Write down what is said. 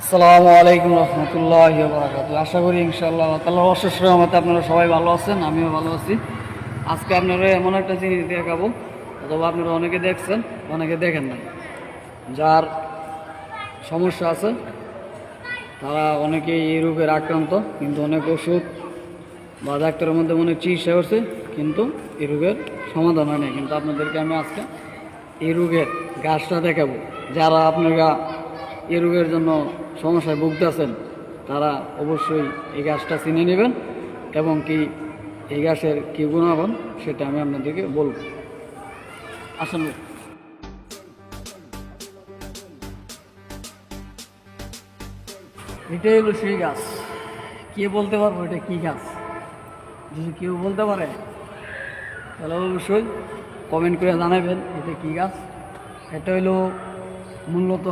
আসসালামু আলাইকুম রহমতুল্লাহি ওয়া বারাকাতুহু। আশা করি ইনশাআল্লাহ আল্লাহ তাআলার অশেষ রহমতে আপনারা সবাই ভালো আছেন, আমিও ভালো আছি। আজকে আপনারা এমন একটা জিনিস দেখাবো, অথবা আপনারা অনেকে দেখছেন, অনেকে দেখেন নাই। যার সমস্যা আছে তারা অনেকেই এই রোগের আক্রান্ত, কিন্তু অনেক ওষুধ বা ডাক্তারের মধ্যে অনেক চিকিৎসা করছে, কিন্তু এই রোগের সমাধান হয় না। কিন্তু আপনাদেরকে আমি আজকে এই রোগের গাছটা দেখাবো। যারা আপনারা এই রোগের জন্য সমস্যায় ভুগতেছেন তারা অবশ্যই এই গাছটা চিনে নেবেন, এবং কি এই গাছের কী গুণাগুণ সেটা আমি আপনাদেরকে বলব। আসলে এটাই হলো সেই গাছ। কে বলতে পারবো এটা কী গাছ? যদি কেউ বলতে পারে তাহলে অবশ্যই কমেন্ট করে জানাবেন এটা কী গাছ। এটা হলো মূলত